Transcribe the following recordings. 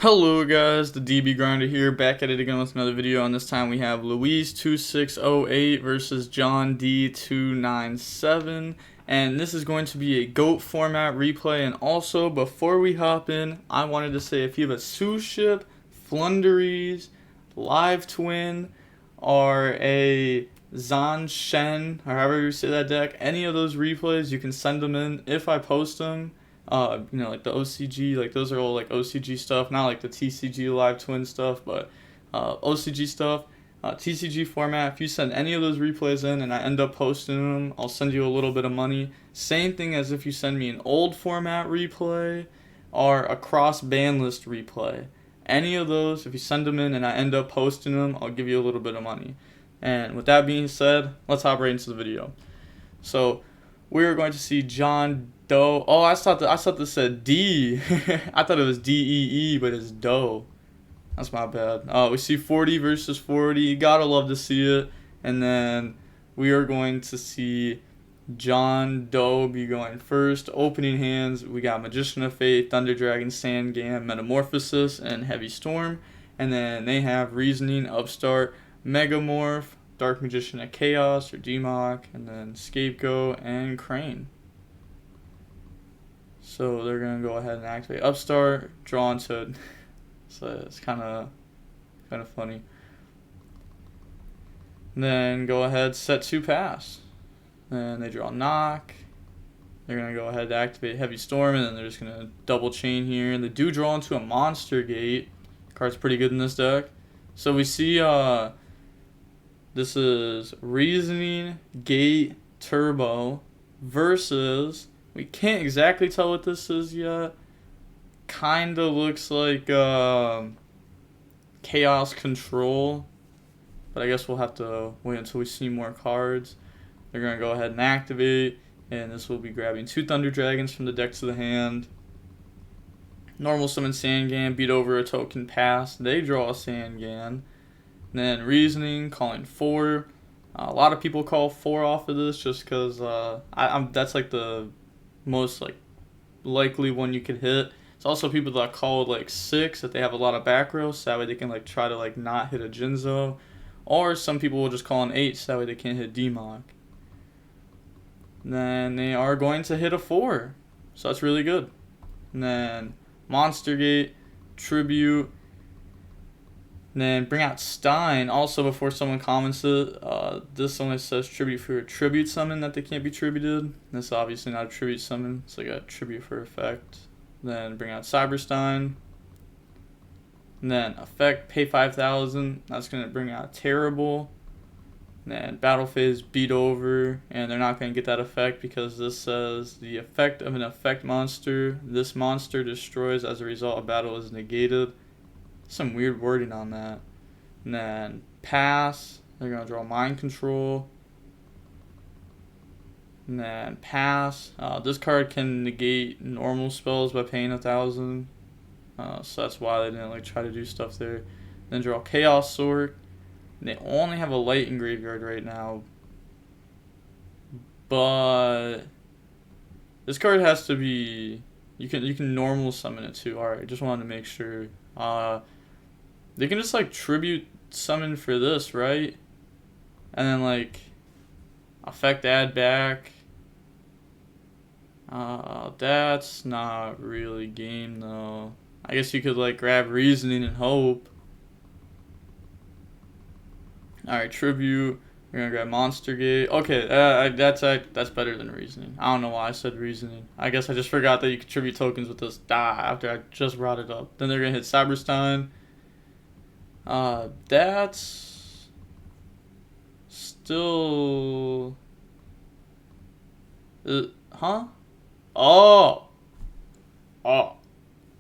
Hello guys, the DB Grinder here, back at it again with another video, and this time we have Louise2608 versus John D297, and this is going to be a GOAT format replay. And also, before we hop in, I wanted to say if you have a Sous Ship, Flunderies, Live Twin, or a Zhan Shen, or however you say that deck, any of those replays, you can send them in if I post them. Like the OCG, like those are all like OCG stuff, not like the TCG Live Twin stuff, but OCG stuff, TCG format. If you send any of those replays in and I end up posting them, I'll send you a little bit of money. Same thing as if you send me an old format replay or a cross ban list replay. Any of those, if you send them in and I end up posting them, I'll give you a little bit of money. And with that being said, let's hop right into the video. So we're going to see John Doe. Oh, I thought this said D. I thought it was DEE, but it's Doe. That's my bad. We see 40 versus 40. You gotta love to see it. And then we are going to see John Doe be going first. Opening hands, we got Magician of Faith, Thunder Dragon, Sandgam, Metamorphosis, and Heavy Storm. And then they have Reasoning, Upstart, Megamorph, Dark Magician of Chaos or DMOC, and then Scapegoat and Crane. So they're gonna go ahead and activate Upstart, draw into it. So it's kind of funny. And then go ahead, set 2 pass. Then they draw Knock. They're gonna go ahead to activate Heavy Storm, and then they're just gonna double chain here. And they do draw into a Monster Gate. Card's pretty good in this deck. So we see this is Reasoning, Gate, Turbo versus, we can't exactly tell what this is yet. Kinda looks like Chaos Control, but I guess we'll have to wait until we see more cards. They're gonna go ahead and activate, and this will be grabbing 2 Thunder Dragons from the deck to the hand. Normal summon Sandgan, beat over a token pass. They draw a Sandgan. Then Reasoning, calling 4. A lot of people call 4 off of this just because that's like the most like likely one you could hit. It's also people that call like 6 if they have a lot of back row, so that way they can like try to like not hit a Jinzo. Or some people will just call an 8 so that way they can't hit DMOC. Then they are going to hit a 4, so that's really good. And then Monster Gate, Tribute. And then bring out Stein. Also, before someone comments it, this only says tribute for a tribute summon that they can't be tributed. This is obviously not a tribute summon. It's like a tribute for effect. Then bring out Cyberstein. And then effect, pay 5,000. That's going to bring out Terrible. And then battle phase, beat over. And they're not going to get that effect because this says the effect of an effect monster. This monster destroys as a result of battle is negated. Some weird wording on that. And then pass. They're going to draw Mind Control. And then pass. This card can negate normal spells by paying 1,000. So that's why they didn't like try to do stuff there. Then draw Chaos Sword. And they only have a light in graveyard right now. But this card has to be, you can normal summon it too. Alright, just wanted to make sure. They can just like tribute summon for this, right? And then like effect add back. That's not really game though. I guess you could like grab Reasoning and hope. Alright, tribute. We're gonna grab Monster Gate. Okay, that's better than Reasoning. I don't know why I said Reasoning. I guess I just forgot that you could tribute tokens with this after I just brought it up. Then they're gonna hit Cyberstein. That's still huh? Oh,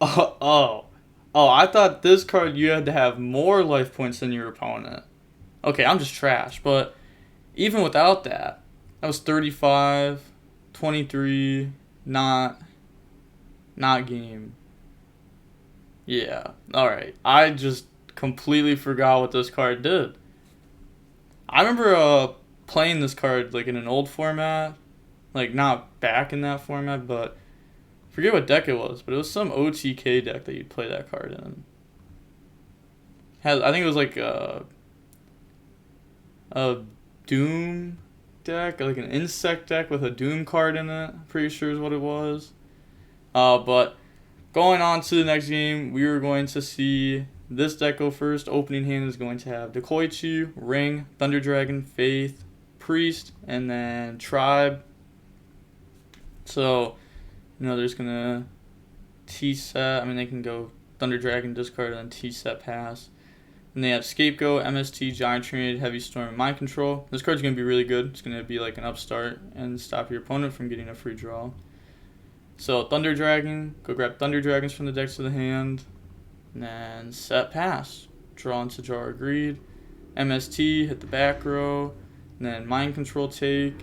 I thought this card you had to have more life points than your opponent. Okay, I'm just trash, but even without that, that was 35, 23, not game. Yeah, alright. I just completely forgot what this card did. I remember playing this card like in an old format, like not back in that format, but Forget what deck it was, but it was some OTK deck that you'd play that card in. I think it was like a Doom deck, like an insect deck with a Doom card in it. Pretty sure is what it was. But going on to the next game, we are going to see this deck go first. Opening hand is going to have Dekoichi, Ring, Thunder Dragon, Faith, Priest, and then Tribe. So, there's gonna T-set. I mean, they can go Thunder Dragon, discard, and then T-set pass. And they have Scapegoat, MST, Giant Trinity, Heavy Storm, and Mind Control. This card's going to be really good. It's going to be like an upstart and stop your opponent from getting a free draw. So Thunder Dragon, go grab Thunder Dragons from the deck to the hand. And then set pass. Draw into Jar Agreed. MST, hit the back row. And then Mind Control take.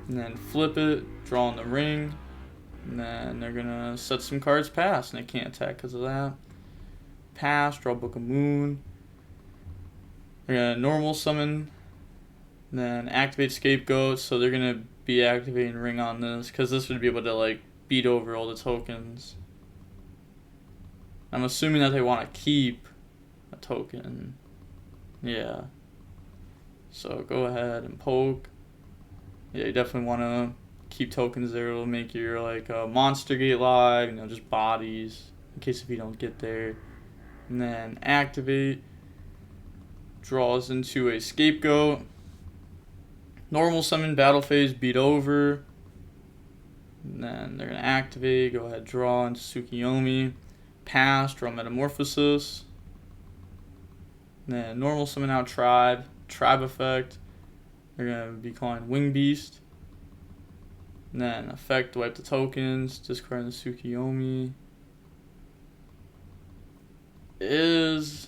And then flip it, draw on the ring. And then they're going to set some cards pass. And they can't attack because of that. Pass, draw Book of Moon. They're going to normal summon, then activate Scapegoat, so they're going to be activating Ring on this, because this would be able to, like, beat over all the tokens. I'm assuming that they want to keep a token. Yeah. So go ahead and poke. Yeah, you definitely want to keep tokens there. It'll make your, like, Monster Gate live, just bodies, in case if you don't get there. And then activate. Draws into a Scapegoat. Normal summon, battle phase, beat over. And then they're going to activate, go ahead, draw into Tsukiyomi. Pass, draw Metamorphosis. And then normal summon out Tribe. Tribe effect. They're going to be calling Wing Beast. And then effect, wipe the tokens, discard the Tsukiyomi. Is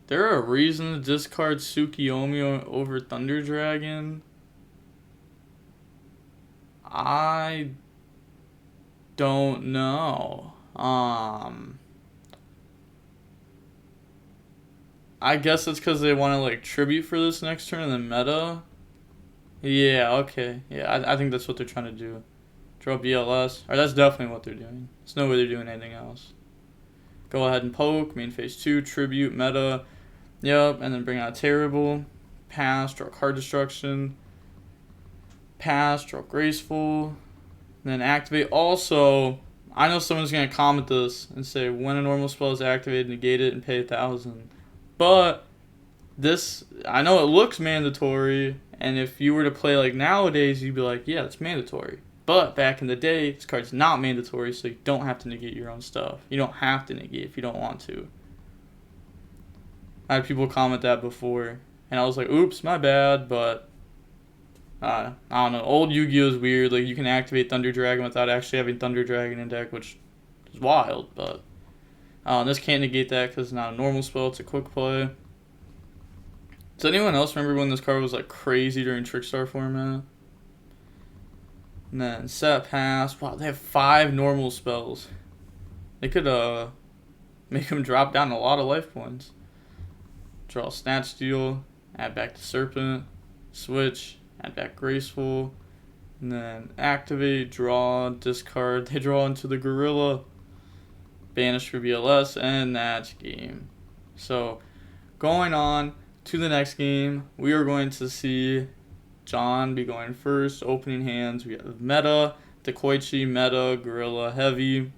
there a reason to discard Tsukiyomi over Thunder Dragon? I don't know. I guess it's because they want to like tribute for this next turn in the meta. Yeah, okay. Yeah, I think that's what they're trying to do. Draw BLS. Or that's definitely what they're doing. There's no way they're doing anything else. Go ahead and poke. Main phase 2. Tribute. Meta. Yep. And then bring out Terrible. Pass. Draw Card Destruction. Pass. Draw Graceful. And then activate. Also, I know someone's going to comment this and say, when a normal spell is activated, negate it and pay 1,000. But this, I know it looks mandatory. And if you were to play like nowadays, you'd be like, yeah, it's mandatory. But back in the day, this card's not mandatory, so you don't have to negate your own stuff. You don't have to negate if you don't want to. I had people comment that before, and I was like, oops, my bad, but I don't know. Old Yu-Gi-Oh! Is weird. Like, you can activate Thunder Dragon without actually having Thunder Dragon in deck, which is wild, but this can't negate that because it's not a normal spell, it's a quick play. Does anyone else remember when this card was like crazy during Trickstar format? And then set pass. Wow, they have 5 normal spells. They could make them drop down a lot of life points. Draw Snatch Steal, add back to Serpent, switch, add back Graceful, and then activate, draw, discard. They draw into the Gorilla, banish for BLS, and that's game. So going on to the next game, we are going to see John be going first. Opening hands, we have Meta, Dekoichi, Meta, Gorilla, Heavy.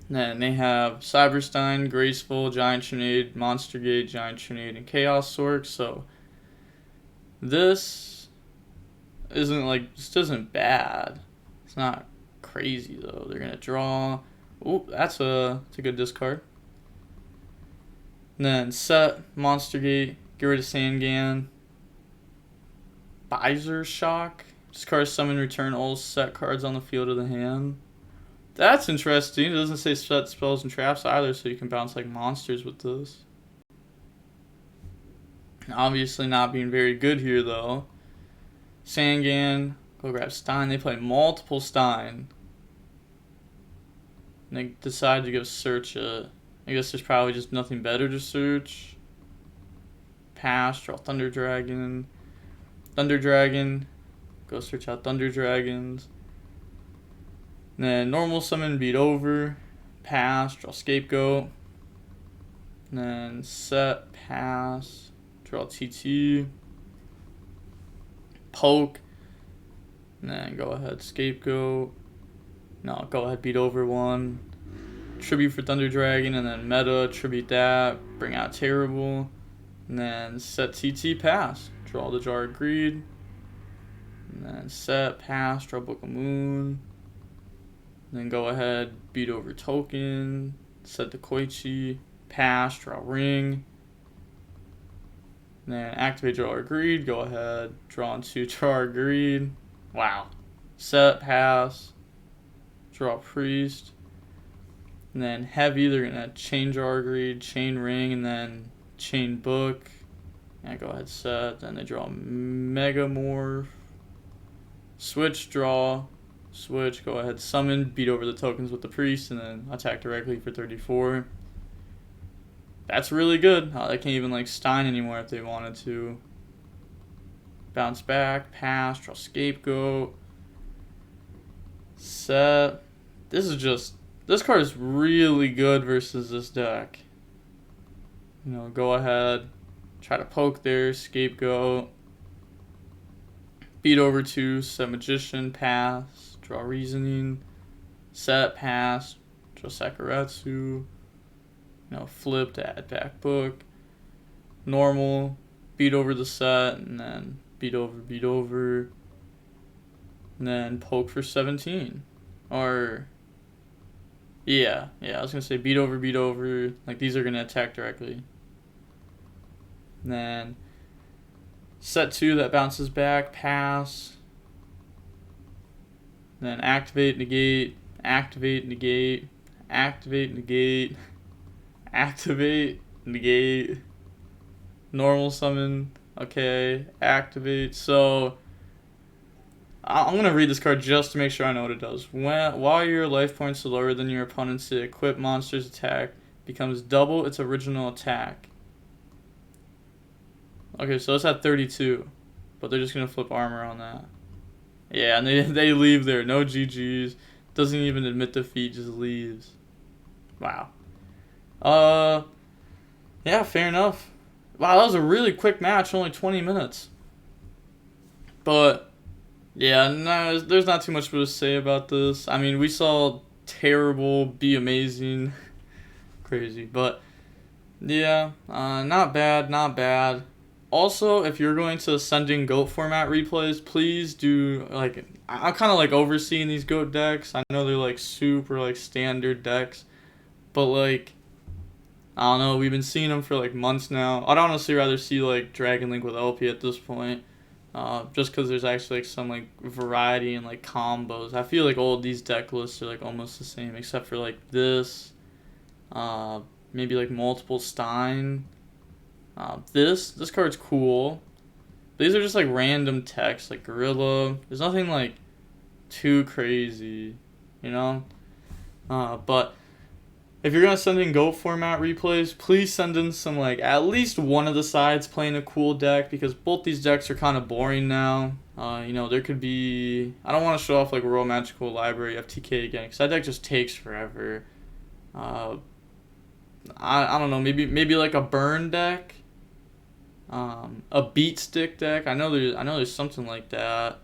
Then they have Cyberstein, Graceful, Giant Trinade, Monster Gate, Giant Trinade, and Chaos Sork. So this isn't bad. It's not crazy though. They're gonna draw. Oh, that's a good discard. And then set Monster Gate, get rid of Sangan. Visor Shock. Discard, summon, return all set cards on the field of the hand. That's interesting. It doesn't say set spells and traps either, so you can bounce like monsters with this. Obviously not being very good here though. Sangan, go grab Stein. They play multiple Stein. And they decide to go search it. I guess there's probably just nothing better to search. Pass, draw Thunder Dragon. Thunder Dragon. Go search out Thunder Dragons. And then normal summon, beat over, pass, draw scapegoat. And then set, pass, draw TT, poke. And then go ahead, scapegoat. No, go ahead, beat over one. Tribute for Thunder Dragon, and then meta, tribute that, bring out Terrible. And then set TT, pass. Draw the Jar of Greed. And then set, pass, draw Book of Moon. And then go ahead, beat over token. Set the Koichi, pass, draw Ring. And then activate Jar of Greed. Go ahead, draw into Jar of Greed. Wow. Set, pass, draw Priest. And then heavy, they're going to chain Jar of Greed, chain Ring, and then chain Book. And go ahead, set. Then they draw Megamorph. Switch, draw. Switch, go ahead, summon, beat over the tokens with the Priest, and then attack directly for 34. That's really good. They can't even like Stein anymore if they wanted to. Bounce back, pass, draw scapegoat. Set. This card is really good versus this deck. You know, go ahead, try to poke there, scapegoat. Beat over 2, set Magician, pass, draw Reasoning, set, pass, draw Sakuretsu, you know, flip to add back Book, normal, beat over the set, and then beat over, and then poke for 17. Or, yeah, I was going to say beat over, like these are going to attack directly. And then set 2 that bounces back, pass. Then activate, negate, activate, negate, activate, negate, activate, negate, normal summon, okay, activate. So I'm going to read this card just to make sure I know what it does. While your life points are lower than your opponent's equipped monster's attack, becomes double its original attack. Okay, so it's at 32, but they're just going to flip armor on that. Yeah, and they leave there. No GGs. Doesn't even admit defeat, just leaves. Wow. Yeah, fair enough. Wow, that was a really quick match, only 20 minutes. But, yeah, no, there's not too much to say about this. I mean, we saw Terrible be amazing. Crazy, but, yeah, not bad. Also, if you're going to Ascending Goat format replays, please do, like, I'm kind of, like, overseeing these Goat decks. I know they're, like, super, like, standard decks. But, like, I don't know, we've been seeing them for, like, months now. I'd honestly rather see, like, Dragon Link with LP at this point. Just because there's actually, like, some, like, variety and, like, combos. I feel like all of these deck lists are, like, almost the same, except for, like, this. Maybe, like, multiple Stein. This card's cool. These are just like random text, like Gorilla. There's nothing like too crazy, you know? But if you're gonna send in GOAT format replays, please send in some like at least one of the sides playing a cool deck, because both these decks are kind of boring now. You know, there could be, I don't want to show off like Royal Magical Library FTK again, because that deck just takes forever. I don't know, maybe like a burn deck. A beat stick deck. I know there's something like that.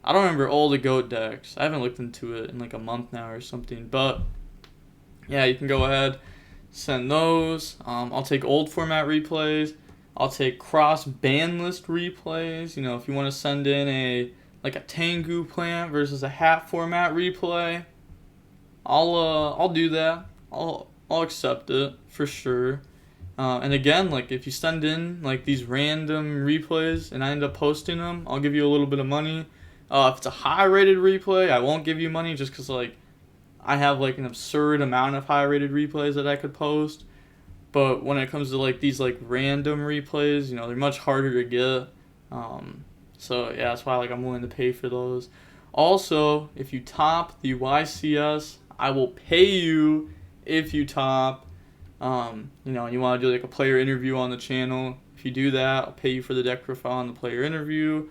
I don't remember all the GOAT decks. I haven't looked into it in like a month now or something. But yeah, you can go ahead, send those. I'll take old format replays. I'll take cross ban list replays. You know, if you want to send in a Tengu plant versus a hat format replay, I'll do that. I'll accept it for sure. And again, like if you send in like these random replays and I end up posting them, I'll give you a little bit of money. If it's a high rated replay, I won't give you money just because like I have like an absurd amount of high rated replays that I could post. But when it comes to like these like random replays, you know, they're much harder to get. So yeah, that's why like I'm willing to pay for those. Also, if you top the YCS, I will pay you if you top. You know, you want to do like a player interview on the channel. If you do that, I'll pay you for the deck profile and the player interview.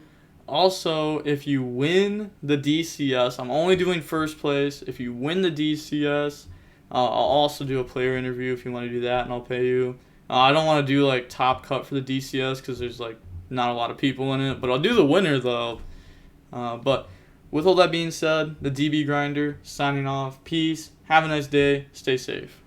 Also, if you win the DCS, I'm only doing first place. If you win the DCS, I'll also do a player interview if you want to do that, and I'll pay you. I don't want to do like top cut for the DCS because there's like not a lot of people in it, but I'll do the winner though. But with all that being said, the DB Grinder signing off. Peace. Have a nice day. Stay safe.